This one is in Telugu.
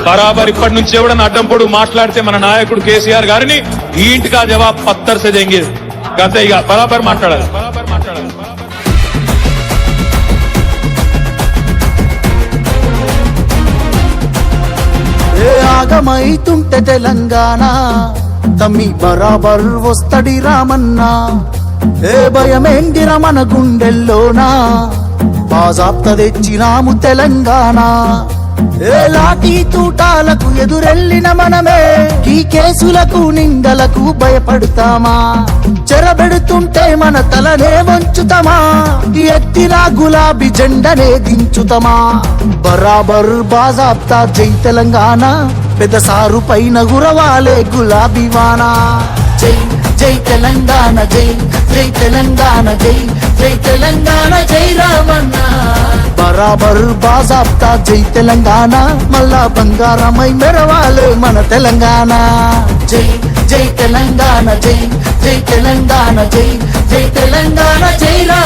బరాబర్ ఇప్పటి నుంచి ఎవడన్నా అడ్డం పొడు మాట్లాడితే మన నాయకుడు కేసీఆర్ గారిని ఈ ఇంటికి ఆ జవాబ్ పత్తర్ సే దేంగే గత ఇక బరాబర్ మాట్లాడాలి. ఆగమైతుంటే తెలంగాణ తమ్మి బరాబర్ వస్తడి రామన్నా. ఏ భయమేందిర మన గుండెల్లోనా బాజాప్త తెచ్చినాము తెలంగాణ. ఏ లాఠీ తూటాలకు ఎదురెళ్ళిన మనమే ఈ కేసులకు నిందలకు భయపడతామా? చెరబెడుతుంటే మన తలనే వంచుతామా? ఎత్తిన గులాబీ జెండనే దించుతామా? బరాబర్ బాజాప్తా జై తెలంగాణ, పెద్ద సారు పైన గురవాలే గులాబీ వానా. జై జై తెలంగాణ, జై జై తెలంగాణ, జై జై తెలంగాణ, జై రామన్న. బరాబర్ బాజాప్తా జై తెలంగాణ, మళ్ళా బంగారమై మెరవాలే మన తెలంగాణ. జై జై తెలంగాణ, జై జై తెలంగాణ, జై జై తెలంగాణ, జై రామన్న.